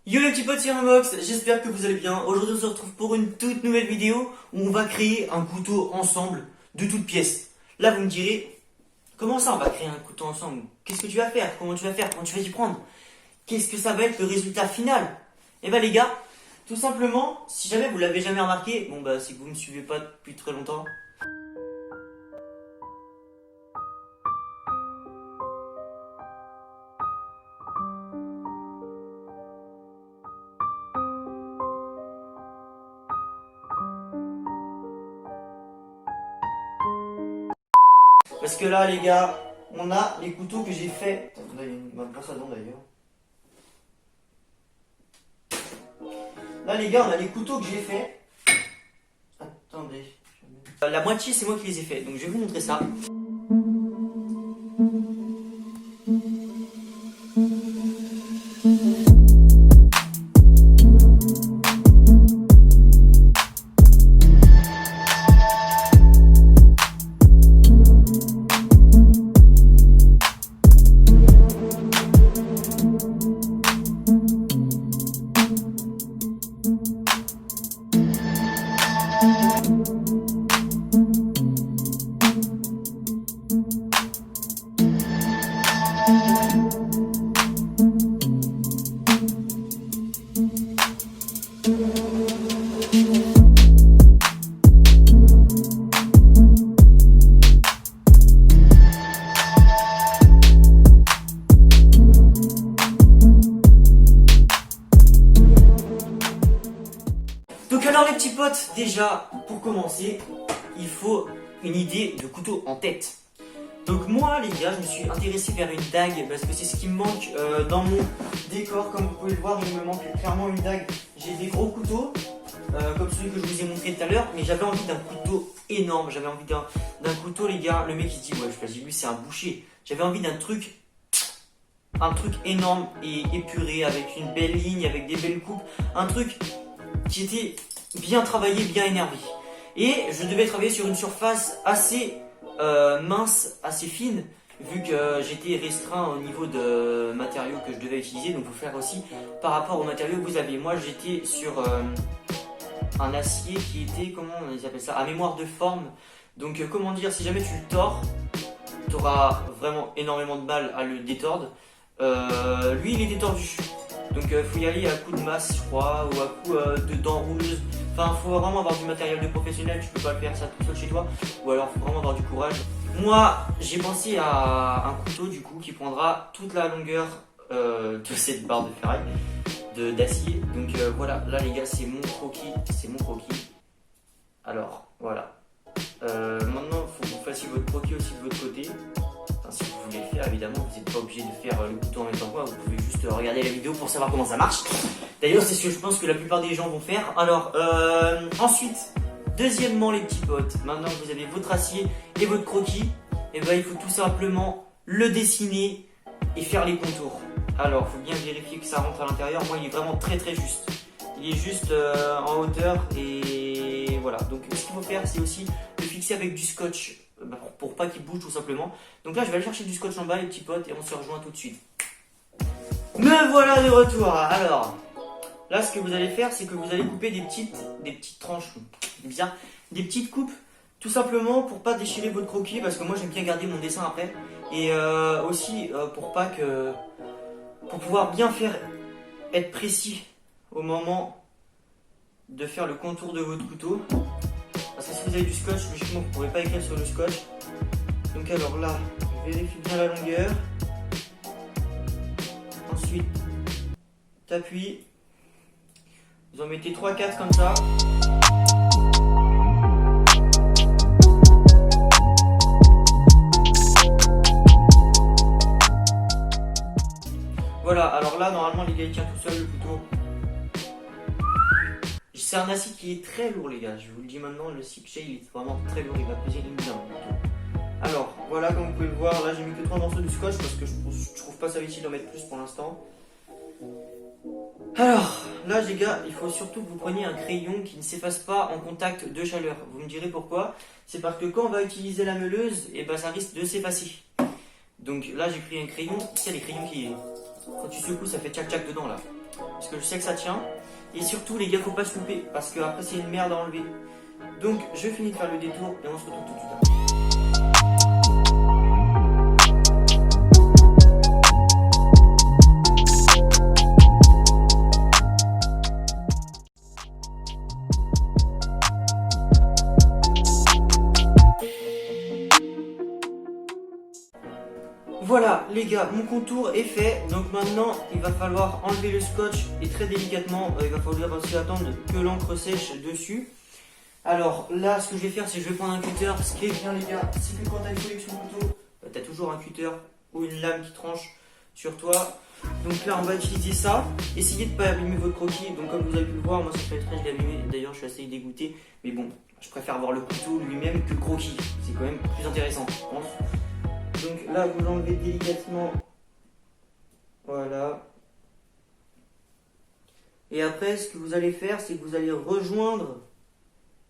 Yo les petits potes, c'est Mox, j'espère que vous allez bien. Aujourd'hui on se retrouve pour une toute nouvelle vidéo où on va créer un couteau ensemble de toutes pièces. Là vous me direz, comment ça on va créer un couteau ensemble? Qu'est-ce que tu vas faire? Comment tu vas faire? Comment tu vas y prendre? Qu'est-ce que ça va être le résultat final? Eh ben les gars, tout simplement, si jamais vous l'avez jamais remarqué, bon bah c'est que vous me suivez pas depuis très longtemps. Parce que là les gars, on a les couteaux que j'ai fait. Là il y a une brosse à dents d'ailleurs. Là les gars, on a les couteaux que j'ai fait. Attendez. La moitié c'est moi qui les ai fait, donc je vais vous montrer ça. Donc alors les petits potes, déjà pour commencer, il faut une idée de couteau en tête. Donc moi les gars, je me suis intéressé vers une dague parce que c'est ce qui me manque dans mon décor. Comme vous pouvez le voir, il me manque clairement une dague. J'ai des gros couteaux, comme celui que je vous ai montré tout à l'heure, mais j'avais envie d'un couteau énorme. J'avais envie d'un couteau les gars. Le mec il se dit ouais, je dis lui c'est un boucher. J'avais envie d'un truc énorme et épuré avec une belle ligne, avec des belles coupes, un truc qui était bien travaillé, bien énervé. Et je devais travailler sur une surface assez mince, assez fine, vu que j'étais restreint au niveau de matériaux que je devais utiliser. Donc il faut faire aussi par rapport aux matériaux que vous avez. Moi j'étais sur un acier qui était, comment on appelle ça, à mémoire de forme. Donc comment dire, si jamais tu le tords, tu auras vraiment énormément de mal à le détordre. Lui il était tordu. Donc faut y aller à coup de masse je crois, ou à coup de dents rouleuses. Enfin faut vraiment avoir du matériel de professionnel, tu peux pas le faire ça tout seul chez toi. Ou alors faut vraiment avoir du courage. Moi j'ai pensé à un couteau du coup qui prendra toute la longueur de cette barre de ferraille d'acier. Donc voilà, là les gars c'est mon croquis. Alors voilà. Maintenant il faut que vous fassiez votre croquis aussi de votre côté. Si vous voulez le faire, évidemment, vous n'êtes pas obligé de faire le couteau en même temps que moi, vous pouvez juste regarder la vidéo pour savoir comment ça marche. D'ailleurs, c'est ce que je pense que la plupart des gens vont faire. Alors, ensuite, deuxièmement, les petits potes, maintenant que vous avez votre acier et votre croquis, et ben, il faut tout simplement le dessiner et faire les contours. Alors, il faut bien vérifier que ça rentre à l'intérieur. Moi, il est vraiment très très juste. Il est juste en hauteur et voilà. Donc, ce qu'il faut faire, c'est aussi le fixer avec du scotch. Pour pas qu'il bouge tout simplement. Donc là je vais aller chercher du scotch en bas les petits potes et on se rejoint tout de suite. Me voilà de retour. Alors là ce que vous allez faire c'est que vous allez couper des petites tranches bizarres, des petites coupes tout simplement pour pas déchirer votre croquis parce que moi j'aime bien garder mon dessin après et aussi pour pouvoir bien être précis au moment de faire le contour de votre couteau. Parce que si vous avez du scotch, logiquement vous ne pourrez pas écrire sur le scotch. Donc alors là, vérifie bien la longueur. Ensuite, t'appuies. Vous en mettez 3-4 comme ça. Voilà, alors là normalement les gars il tient tout seul le couteau. C'est un acier qui est très lourd les gars, je vous le dis maintenant, le Sip Shale il est vraiment très lourd, il va peser une bien. Alors voilà, comme vous pouvez le voir, là j'ai mis que 3 morceaux de scotch parce que je trouve pas ça utile d'en mettre plus pour l'instant. Alors là les gars, il faut surtout que vous preniez un crayon qui ne s'efface pas en contact de chaleur. Vous me direz pourquoi? C'est parce que quand on va utiliser la meuleuse, et ben ça risque de s'effacer. Donc là j'ai pris un crayon, tu sais les crayons qui, quand tu secoues ça fait tchac tchac dedans là. parce que je sais que ça tient. Et surtout les gars, faut pas se louper, parce que après c'est une merde à enlever. Donc je finis de faire le détour et on se retrouve tout de suite après. Voilà les gars, mon contour est fait, donc maintenant il va falloir enlever le scotch et très délicatement, il va falloir aussi attendre que l'encre sèche dessus. Alors là, ce que je vais faire, c'est que je vais prendre un cutter. Ce qui est bien les gars, c'est que quand t'as une collection couteau, t'as toujours un cutter ou une lame qui tranche sur toi. Donc là on va utiliser ça. Essayez de ne pas abîmer votre croquis. Donc comme vous avez pu le voir, moi ça fait très je l'ai abîmé. D'ailleurs je suis assez dégoûté. Mais bon, je préfère voir le couteau lui-même que le croquis. C'est quand même plus intéressant, je pense. Donc là, vous l'enlevez délicatement. Voilà. Et après, ce que vous allez faire, c'est que vous allez rejoindre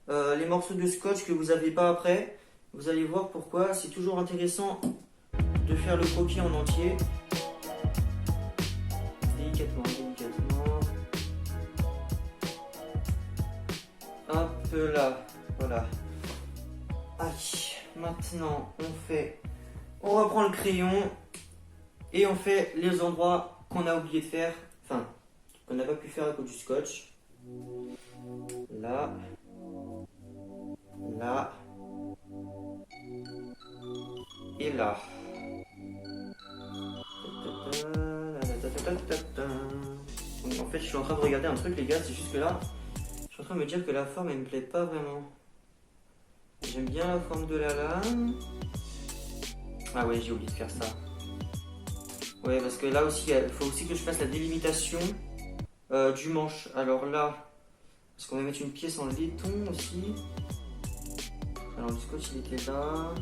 les morceaux de scotch que vous n'avez pas après. Vous allez voir pourquoi. C'est toujours intéressant de faire le croquis en entier. Délicatement, délicatement. Hop là. Voilà. Allez, maintenant, on reprend le crayon et on fait les endroits qu'on a oublié de faire, enfin, qu'on n'a pas pu faire à cause du scotch. Là, là, et là. Donc, en fait, je suis en train de regarder un truc, les gars, c'est juste que là, je suis en train de me dire que la forme, elle me plaît pas vraiment. J'aime bien la forme de la lame. Ah ouais, j'ai oublié de faire ça. Ouais, parce que là aussi, il faut aussi que je fasse la délimitation du manche. Alors là, parce qu'on va mettre une pièce en laiton aussi. Alors le scotch, il était là.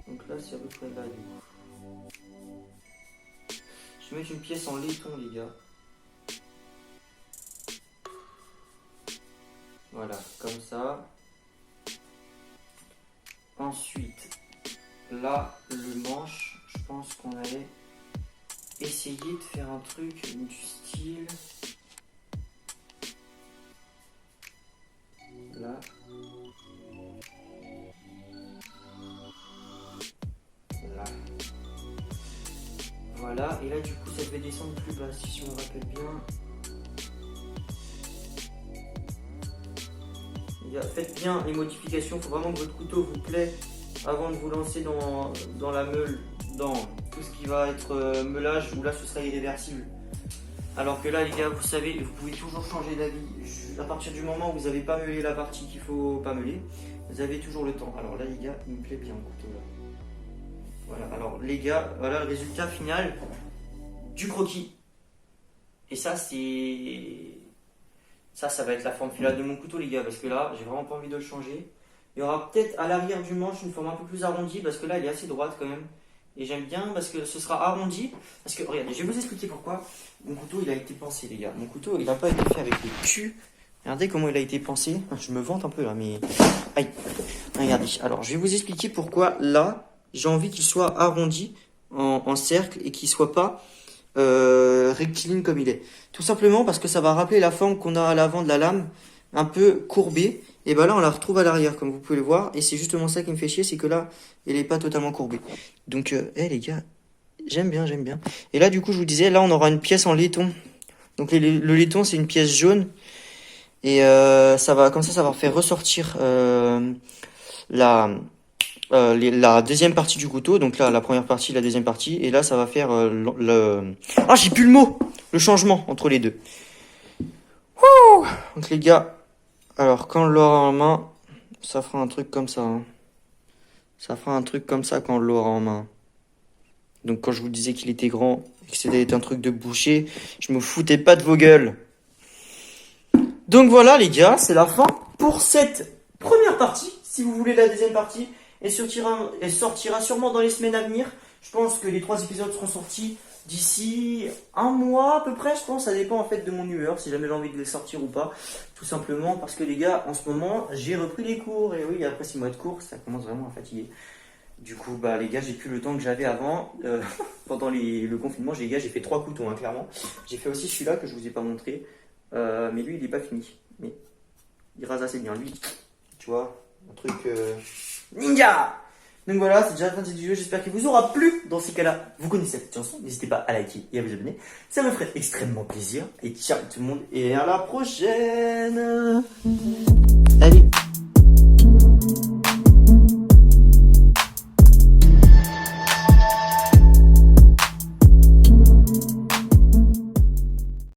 Donc là, c'est à peu près là, du coup. Je vais mettre une pièce en laiton, les gars. Voilà, comme ça. Ensuite... Là, le manche, je pense qu'on allait essayer de faire un truc du style. Là. Là. Voilà, et là du coup ça devait descendre plus bas si je me rappelle bien. Faites bien les modifications, il faut vraiment que votre couteau vous plaît avant de vous lancer dans la meule, dans tout ce qui va être meulage, où là ce sera irréversible. Alors que là les gars, vous savez, vous pouvez toujours changer d'avis. À partir du moment où vous n'avez pas meulé la partie qu'il faut pas meuler, vous avez toujours le temps. Alors là les gars, il me plaît bien le couteau là. Voilà, alors les gars, voilà le résultat final du croquis. Et ça c'est... Ça va être la forme finale de mon couteau les gars, parce que là j'ai vraiment pas envie de le changer. Il y aura peut-être à l'arrière du manche une forme un peu plus arrondie, parce que là elle est assez droite quand même. Et j'aime bien parce que ce sera arrondi. Parce que regardez, je vais vous expliquer pourquoi. Mon couteau il a été pensé les gars. Mon couteau il n'a pas été fait avec le cul. Regardez comment il a été pensé. Je me vante un peu là, mais... Aïe. Regardez, alors je vais vous expliquer pourquoi là j'ai envie qu'il soit arrondi en cercle et qu'il soit pas rectiligne comme il est. Tout simplement parce que ça va rappeler la forme qu'on a à l'avant de la lame, un peu courbée. Et ben là on la retrouve à l'arrière comme vous pouvez le voir. Et c'est justement ça qui me fait chier, c'est que là elle est pas totalement courbée. Donc les gars, j'aime bien. Et là du coup je vous disais, là on aura une pièce en laiton. Donc le laiton c'est une pièce jaune. Et ça va comme ça va faire ressortir la deuxième partie du couteau. Donc là la première partie, la deuxième partie. Et là ça va faire Ah j'ai plus le mot. Le changement entre les deux. Wouh. Donc les gars, alors quand on l'aura en main, ça fera un truc comme ça. Hein. Ça fera un truc comme ça quand on l'aura en main. Donc quand je vous disais qu'il était grand et que c'était un truc de boucher, je me foutais pas de vos gueules. Donc voilà les gars, c'est la fin pour cette première partie. Si vous voulez la deuxième partie, elle sortira sûrement dans les semaines à venir. Je pense que les 3 épisodes seront sortis d'ici un mois à peu près, je pense. Ça dépend en fait de mon humeur, si jamais j'ai envie de les sortir ou pas. Tout simplement parce que les gars, en ce moment, j'ai repris les cours. Et oui, après 6 mois de cours, ça commence vraiment à fatiguer. Du coup, bah les gars, j'ai plus le temps que j'avais avant. Pendant le confinement, les gars, j'ai fait 3 couteaux, hein, clairement. J'ai fait aussi celui-là que je vous ai pas montré. Mais lui, il est pas fini. Mais il rase assez bien. Lui, tu vois, un truc ninja. Donc voilà, c'est déjà la fin de cette vidéo. J'espère qu'il vous aura plu. Dans ces cas-là, vous connaissez cette chanson. N'hésitez pas à liker et à vous abonner. Ça me ferait extrêmement plaisir. Et ciao tout le monde. Et à la prochaine. Salut.